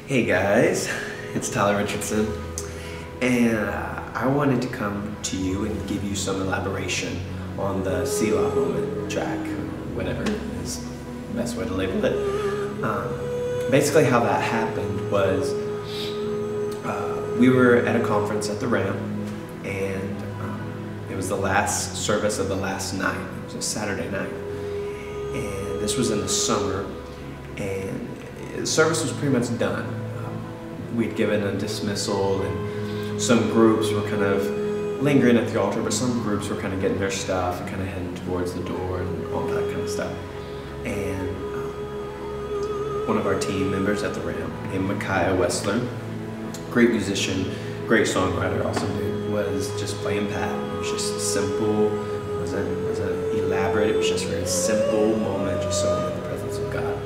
Hey guys, it's Tyler Richardson, and I wanted to come to you and give you some elaboration on the Selah moment track, whatever is the best way to label it. Basically how that happened was we were at a conference at the Ramp, and it was the last service of the last night. It was a Saturday night, and this was in the summer, and the service was pretty much done. We'd given a dismissal, and some groups were kind of lingering at the altar, but some groups were kind of getting their stuff and kind of heading towards the door and all that kind of stuff. And one of our team members at the Ramp, named Micaiah Westler, great musician, great songwriter, awesome dude, was just playing Pat. It was just simple, it wasn't elaborate, it was just a very simple moment, just soaking in the presence of God.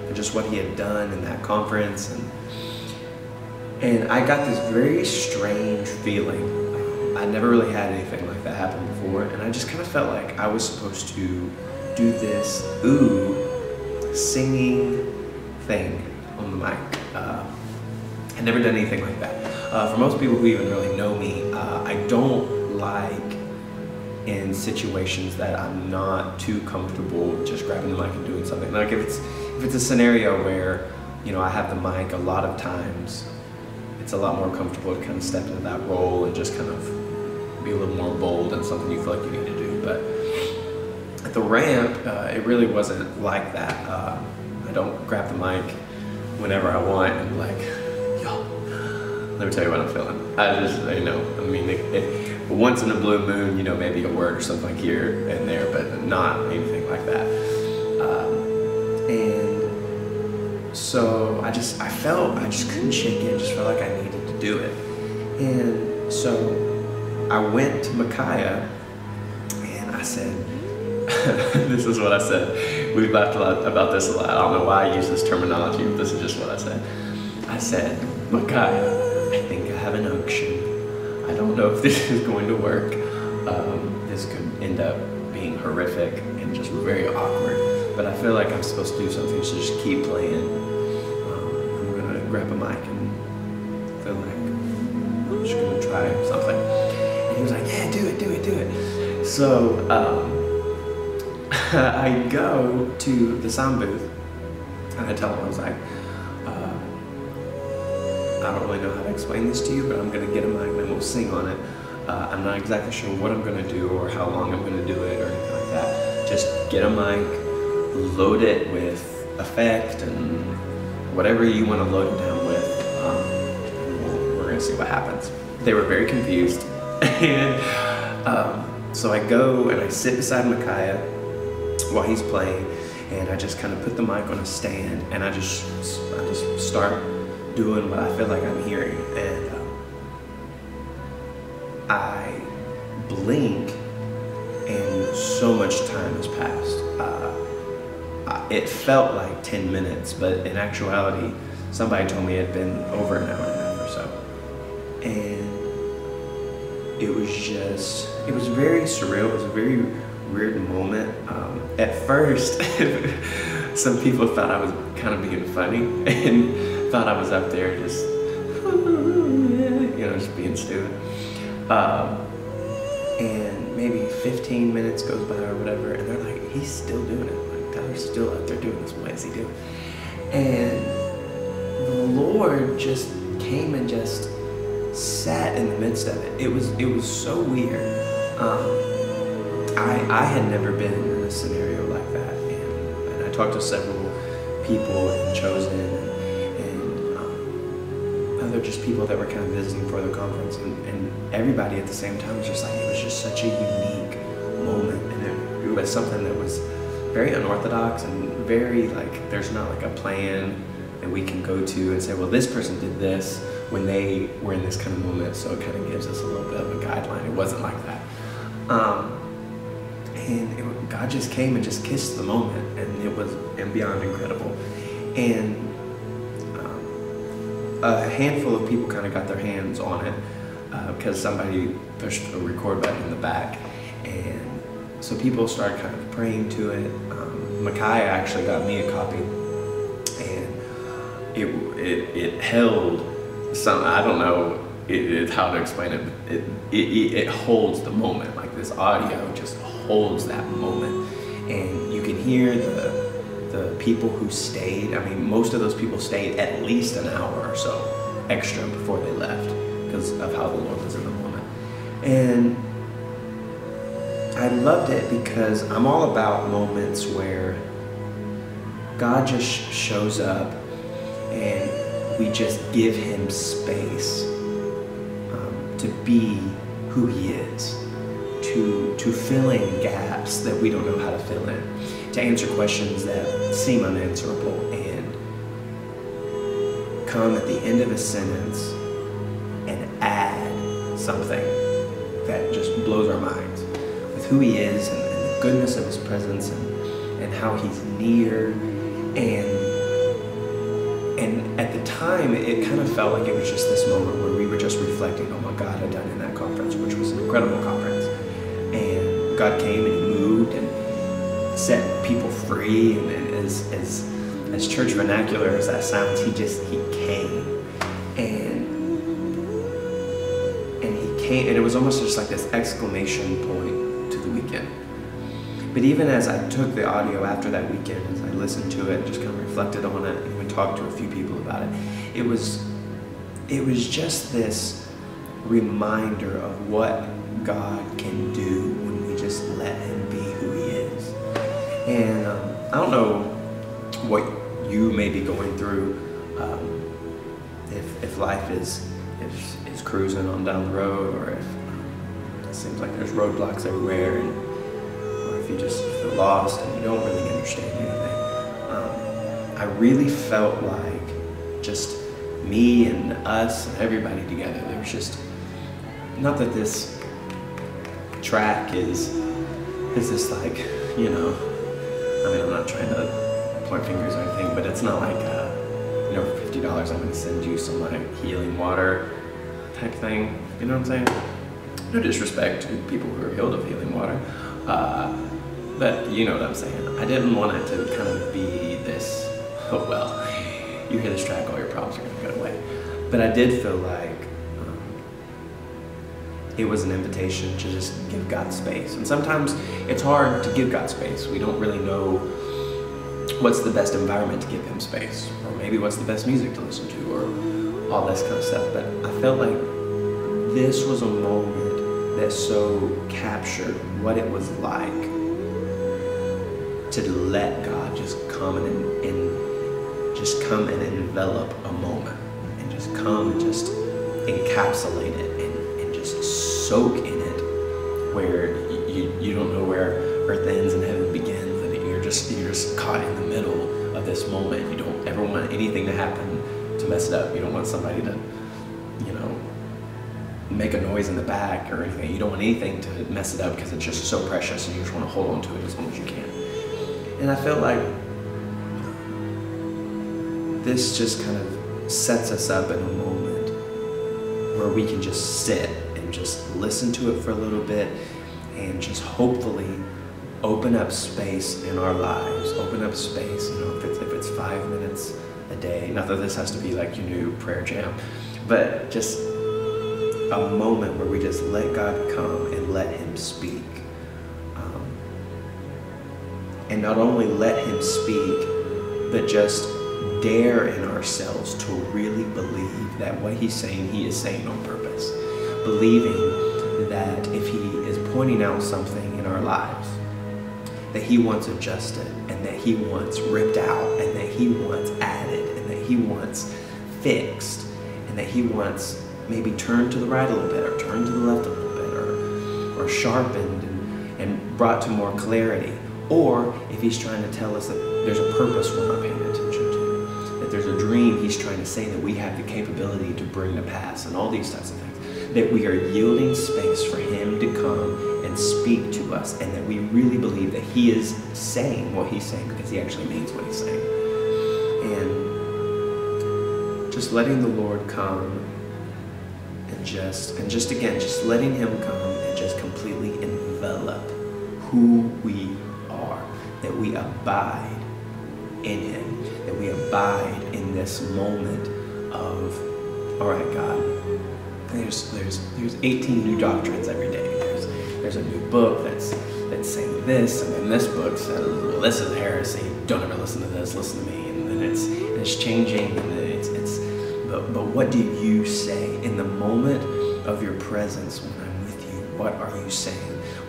And just what he had done in that conference, and I got this very strange feeling. I never really had anything like that happen before, and I just kind of felt like I was supposed to do this singing thing on the mic. I'd never done anything like that. For most people who even really know me, I don't like in situations that I'm not too comfortable just grabbing the mic and doing something. Like if it's a scenario where, you know, I have the mic, a lot of times it's a lot more comfortable to kind of step into that role and just kind of be a little more bold and something you feel like you need to do. But at the Ramp, it really wasn't like that. I don't grab the mic whenever I want and be like, yo, let me tell you what I'm feeling. I just, you know, I mean, once in a blue moon, you know, maybe a word or something like here and there, but not anything like that. So I just couldn't shake it. I just felt like I needed to do it. And so I went to Micaiah and I said, this is what I said. We've laughed a lot about this a lot. I don't know why I use this terminology, but this is just what I said. I said, Micaiah, I think I have an unction. I don't know if this is going to work. This could end up being horrific and just very awkward. But I feel like I'm supposed to do something, so just keep playing. I'm gonna grab a mic and feel like I'm just gonna try something. And he was like, yeah, do it. So I go to the sound booth and I tell him, I was like, I don't really know how to explain this to you, but I'm gonna get a mic and we'll sing on it. I'm not exactly sure what I'm gonna do or how long I'm gonna do it or anything like that. Just get a mic, load it with effect and whatever you want to load it down with. We're going to see what happens. They were very confused. And so I go and I sit beside Micaiah while he's playing, and I just kind of put the mic on a stand and I just start doing what I feel like I'm hearing. And I blink and so much time has passed. It felt like 10 minutes, but in actuality, somebody told me it had been over an hour and a half or so. And it was very surreal. It was a very weird moment. At first, some people thought I was kind of being funny and thought I was up there just, you know, just being stupid. And maybe 15 minutes goes by or whatever, and they're like, he's still doing it. Like, Tyler's still out there doing this. What is he doing? And the Lord just came and just sat in the midst of it. It was so weird. I had never been in a scenario like that, and I talked to several people and Chosen and other just people that were kind of visiting for the conference, and everybody at the same time was just like, it was just such a unique moment, and it was something that was very unorthodox and very like, there's not like a plan that we can go to and say, well, this person did this when they were in this kind of moment, so it kind of gives us a little bit of a guideline. It wasn't like that. God just came and just kissed the moment, and it was beyond incredible. And a handful of people kind of got their hands on it because somebody pushed a record button in the back, and so people started kind of praying to it. Micaiah actually got me a copy, and it held some, I don't know how to explain it, but it holds the moment. Like this audio just holds that moment, and you can hear the people who stayed. I mean, most of those people stayed at least an hour or so extra before they left because of how the Lord was in the moment. And I loved it because I'm all about moments where God just shows up and we just give him space to be who he is, to fill in gaps that we don't know how to fill in, to answer questions that seem unanswerable, and come at the end of a sentence and add something that just blows our minds with who he is and the goodness of his presence and how he's near. And at the time, it kind of felt like it was just this moment where we were just reflecting on what God had done in that conference, which was an incredible conference. And God came and he moved and set people free. And as church vernacular as that sounds, he came. And he came, and it was almost just like this exclamation point to the weekend. But even as I took the audio after that weekend, as I listened to it and just kind of reflected on it, and even talked to a few people about it, it was just this reminder of what God can do when we just let him be who he is. And I don't know what you may be going through, if life is cruising on down the road, or if it seems like there's roadblocks everywhere, or if you just feel lost and you don't really understand anything. I really felt like just me and us and everybody together, there was just, not that this track is this like, you know, I mean, I'm not trying to point fingers or anything, but it's not like, you know, for $50 I'm going to send you some like healing water type thing, you know what I'm saying? No disrespect to people who are healed of healing water, but you know what I'm saying. I didn't want it to kind of be this, oh well, you hear this track, all your problems are going to go away. But I did feel like it was an invitation to just give God space. And sometimes it's hard to give God space. We don't really know what's the best environment to give him space, or maybe what's the best music to listen to, or all this kind of stuff. But I felt like this was a moment that so captured what it was like to let God just come and just come and envelop a moment, and just come and just encapsulate it and just soak in it, where you don't know where earth ends and heaven begins, and you're just caught in the middle of this moment. You don't ever want anything to happen to mess it up. You don't want somebody to, you know, make a noise in the back or anything. You don't want anything to mess it up because it's just so precious, and you just want to hold on to it as long as you can. And I felt like this just kind of sets us up in a moment where we can just sit and just listen to it for a little bit, and just hopefully open up space in our lives, open up space, you know, if it's 5 minutes a day, not that this has to be like your new prayer jam, but just a moment where we just let God come and let him speak. And not only let him speak, but just dare in ourselves to really believe that what he's saying, he is saying on purpose. Believing that if he is pointing out something in our lives that he wants adjusted, and that he wants ripped out, and that he wants added, and that he wants fixed, and that he wants maybe turned to the right a little bit, or turned to the left a little bit, or sharpened and brought to more clarity. Or if he's trying to tell us that there's a purpose we're not paying attention to, that there's a dream he's trying to say that we have the capability to bring to pass, and all these types of things, that we are yielding space for him to come and speak to us, and that we really believe that he is saying what he's saying because he actually means what he's saying. And just letting the Lord come and just letting him come and just completely envelop who we are, that we abide in him, that we abide in this moment of, all right, God, there's 18 new doctrines every day. There's a new book that's saying this, and then this book says, well, this is heresy. Don't ever listen to this. Listen to me. And then it's changing, and then but what do you say in the moment of your presence when I'm with you? What are you saying?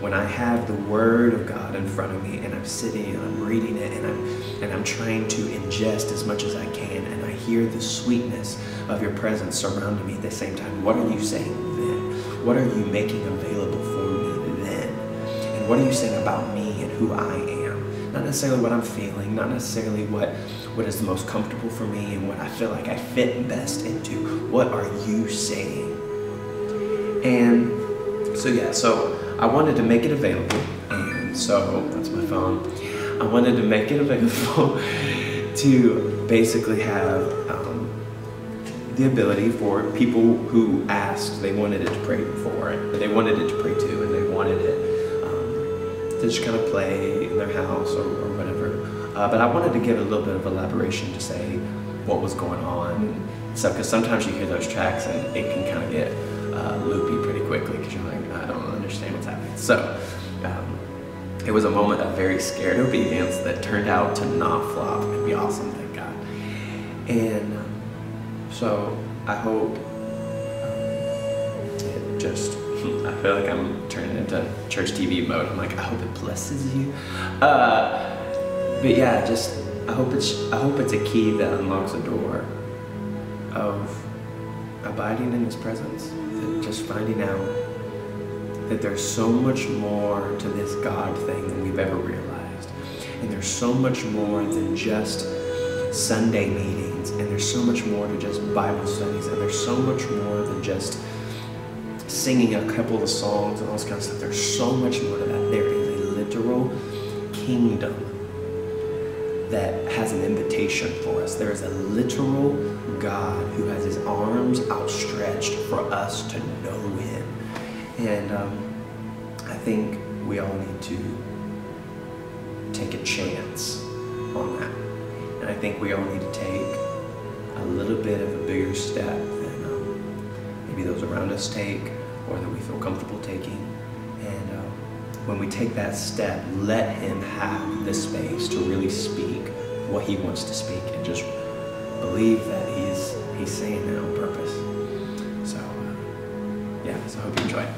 When I have the Word of God in front of me, and I'm sitting and I'm reading it, and I'm trying to ingest as much as I can, and I hear the sweetness of your presence surrounding me at the same time, what are you saying then? What are you making available for me then? And what are you saying about me and who I am? Not necessarily what I'm feeling, not necessarily what is the most comfortable for me and what I feel like I fit best into. What are you saying? And so I wanted to make it available, and so that's my phone. I wanted to make it available to basically have the ability for people who asked, they wanted it to pray for it, they wanted it to pray to, and they wanted it to just kind of play in their house or whatever. But I wanted to give a little bit of elaboration to say what was going on and stuff, because sometimes you hear those tracks and it can kind of get loopy pretty quickly because you're like, I don't understand what's happening. So it was a moment of very scared obedience that turned out to not flop and be awesome, thank God. And so I hope it just, I feel like I'm turning into church TV mode. I'm like, I hope it blesses you. But yeah, just I hope it's a key that unlocks a door of abiding in His presence. Just finding out that there's so much more to this God thing than we've ever realized. And there's so much more than just Sunday meetings, and there's so much more to just Bible studies, and there's so much more than just singing a couple of songs and all this kind of stuff. There's so much more to that. There is a literal kingdom that has an invitation for us. There is a literal God who has His arms outstretched for us to know Him. And I think we all need to take a chance on that. And I think we all need to take a little bit of a bigger step than maybe those around us take, or that we feel comfortable taking. And when we take that step, let Him have the space to really speak what He wants to speak, and just believe that He's saying that on purpose. So yeah, so I hope you enjoy it.